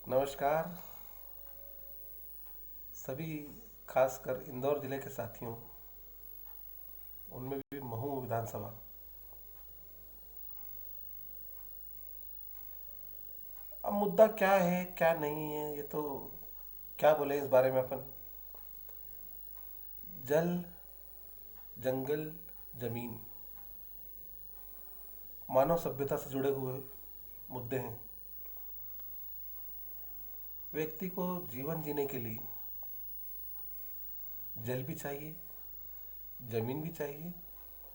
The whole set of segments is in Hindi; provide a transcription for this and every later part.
नमस्कार सभी, खासकर इंदौर जिले के साथियों, उनमें भी महू विधानसभा। अब मुद्दा क्या है क्या नहीं है, ये तो क्या बोले इस बारे में अपन। जल, जंगल, जमीन, मानव सभ्यता से जुड़े हुए मुद्दे हैं। व्यक्ति को जीवन जीने के लिए जल भी चाहिए, जमीन भी चाहिए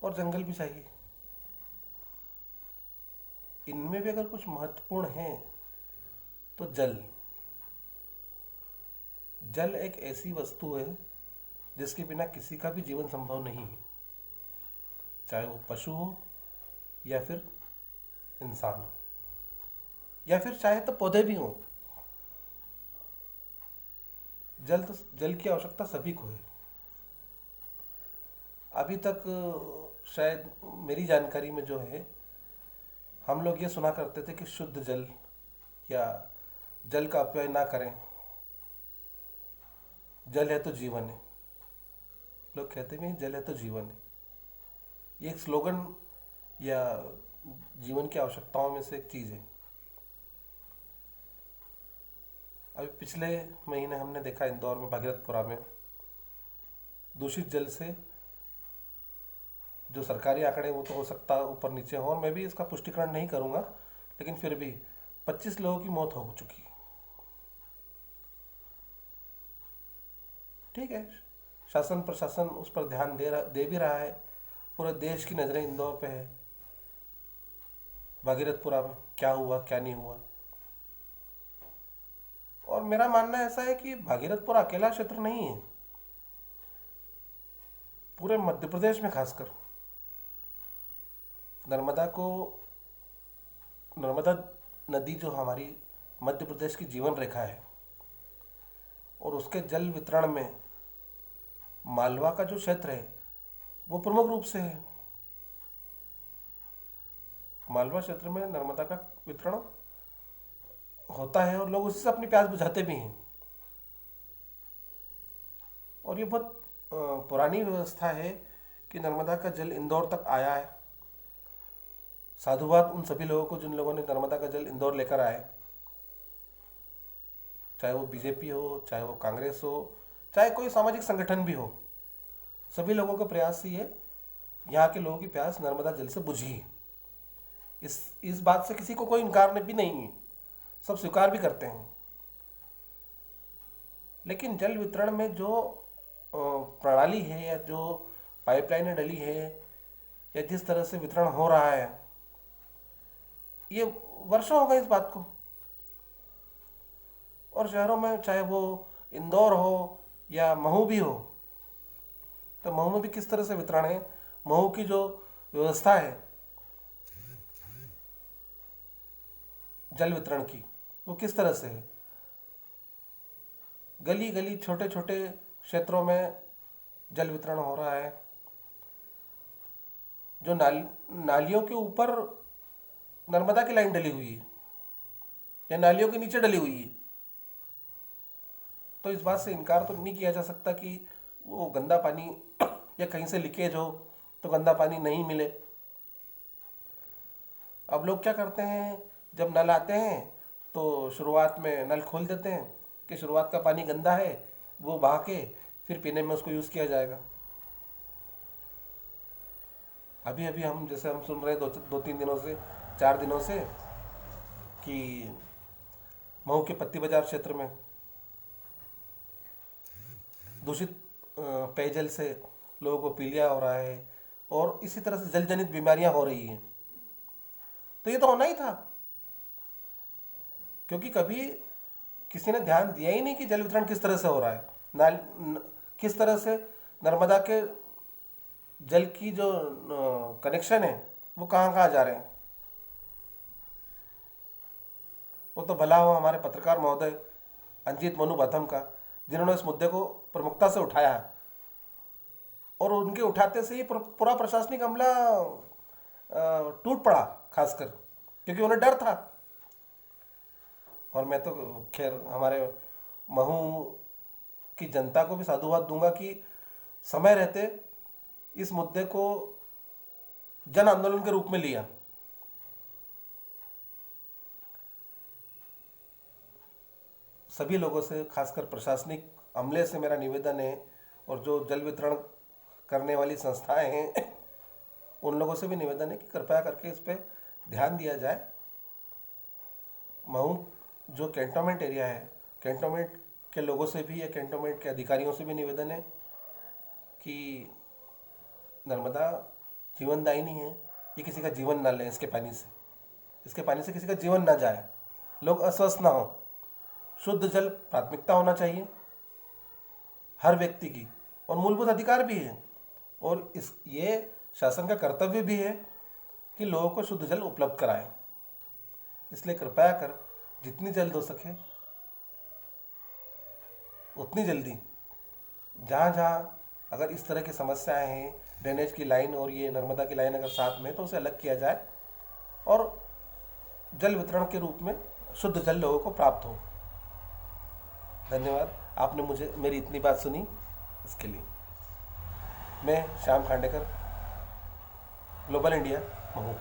और जंगल भी चाहिए। इनमें भी अगर कुछ महत्वपूर्ण है तो जल। जल एक ऐसी वस्तु है जिसके बिना किसी का भी जीवन संभव नहीं है, चाहे वो पशु हो या फिर इंसान हो, या फिर चाहे तो पौधे भी हों। जल की आवश्यकता सभी को है। अभी तक शायद मेरी जानकारी में जो है, हम लोग ये सुना करते थे कि शुद्ध जल या जल का अपव्यय ना करें, जल है तो जीवन है। लोग कहते भी हैं जल है तो जीवन है। ये एक स्लोगन या जीवन की आवश्यकताओं में से एक चीज़ है। अभी पिछले महीने हमने देखा इंदौर में भागीरथपुरा में दूषित जल से, जो सरकारी आंकड़े वो तो हो सकता ऊपर नीचे हो और मैं भी इसका पुष्टिकरण नहीं करूंगा, लेकिन फिर भी 25 लोगों की मौत हो चुकी है। ठीक है, शासन प्रशासन उस पर ध्यान दे भी रहा है। पूरे देश की नज़रें इंदौर पे है। भागीरथपुरा में क्या हुआ क्या नहीं हुआ। और मेरा मानना ऐसा है कि भागीरथपुरा अकेला क्षेत्र नहीं है। पूरे मध्य प्रदेश में खासकर नर्मदा को नर्मदा नदी जो हमारी मध्य प्रदेश की जीवन रेखा है, और उसके जल वितरण में मालवा का जो क्षेत्र है वो प्रमुख रूप से है। मालवा क्षेत्र में नर्मदा का वितरण होता है और लोग उससे अपनी प्यास बुझाते भी हैं। और ये बहुत पुरानी व्यवस्था है कि नर्मदा का जल इंदौर तक आया है। साधुवाद उन सभी लोगों को जिन लोगों ने नर्मदा का जल इंदौर लेकर आए, चाहे वो बीजेपी हो, चाहे वो कांग्रेस हो, चाहे कोई सामाजिक संगठन भी हो। सभी लोगों का प्रयास ही है यहाँ के लोगों की प्यास नर्मदा जल से बुझी। इस बात से किसी को कोई इनकार भी नहीं है, सब स्वीकार भी करते हैं। लेकिन जल वितरण में जो प्रणाली है या जो पाइपलाइनें डली है या जिस तरह से वितरण हो रहा है, ये वर्षों हो गए इस बात को। और शहरों में चाहे वो इंदौर हो या महू भी हो, तो महू में भी किस तरह से वितरण है, महू की जो व्यवस्था है जल वितरण की, वो किस तरह से है। गली गली छोटे छोटे क्षेत्रों में जल वितरण हो रहा है। जो नालियों के ऊपर नर्मदा की लाइन डली हुई है या नालियों के नीचे डली हुई है, तो इस बात से इनकार तो नहीं किया जा सकता कि वो गंदा पानी या कहीं से लीकेज हो तो गंदा पानी नहीं मिले। अब लोग क्या करते हैं, जब नल आते हैं तो शुरुआत में नल खोल देते हैं कि शुरुआत का पानी गंदा है, वो बहा के फिर पीने में उसको यूज़ किया जाएगा। अभी अभी हम सुन रहे हैं दो तीन दिनों से, 4 दिनों से, कि मऊ के पत्ती बाजार क्षेत्र में दूषित पेयजल से लोगों को पीलिया हो रहा है और इसी तरह से जल जनित बीमारियां हो रही हैं। तो ये तो होना ही था, क्योंकि कभी किसी ने ध्यान दिया ही नहीं कि जल वितरण किस तरह से हो रहा है। किस तरह से नर्मदा के जल की जो कनेक्शन है वो कहाँ कहाँ जा रहे हैं। वो तो भला हो हमारे पत्रकार महोदय अंजीत मनु बाथम का, जिन्होंने इस मुद्दे को प्रमुखता से उठाया, और उनके उठाते से ही पूरा प्रशासनिक अमला टूट पड़ा, खासकर क्योंकि उन्हें डर था। और मैं तो खैर हमारे महू की जनता को भी साधुवाद दूंगा कि समय रहते इस मुद्दे को जन आंदोलन के रूप में लिया। सभी लोगों से, खासकर प्रशासनिक अमले से मेरा निवेदन है, और जो जल वितरण करने वाली संस्थाएं हैं उन लोगों से भी निवेदन है कि कृपया करके इस पे ध्यान दिया जाए। महू जो कैंटोनमेंट एरिया है, कैंटोनमेंट के लोगों से भी या कैंटोनमेंट के अधिकारियों से भी निवेदन है कि नर्मदा जीवनदायिनी है, ये किसी का जीवन ना लें। इसके पानी से किसी का जीवन ना जाए, लोग अस्वस्थ ना हो। शुद्ध जल प्राथमिकता होना चाहिए हर व्यक्ति की, और मूलभूत अधिकार भी है, और ये शासन का कर्तव्य भी है कि लोगों को शुद्ध जल उपलब्ध कराएं। इसलिए कृपया कर जितनी जल्द हो सके उतनी जल्दी जहाँ जहाँ अगर इस तरह की समस्याएं हैं, ड्रेनेज की लाइन और ये नर्मदा की लाइन अगर साथ में, तो उसे अलग किया जाए और जल वितरण के रूप में शुद्ध जल लोगों को प्राप्त हो। धन्यवाद, आपने मेरी इतनी बात सुनी, इसके लिए। मैं श्याम खांडेकर, ग्लोबल इंडिया, महू।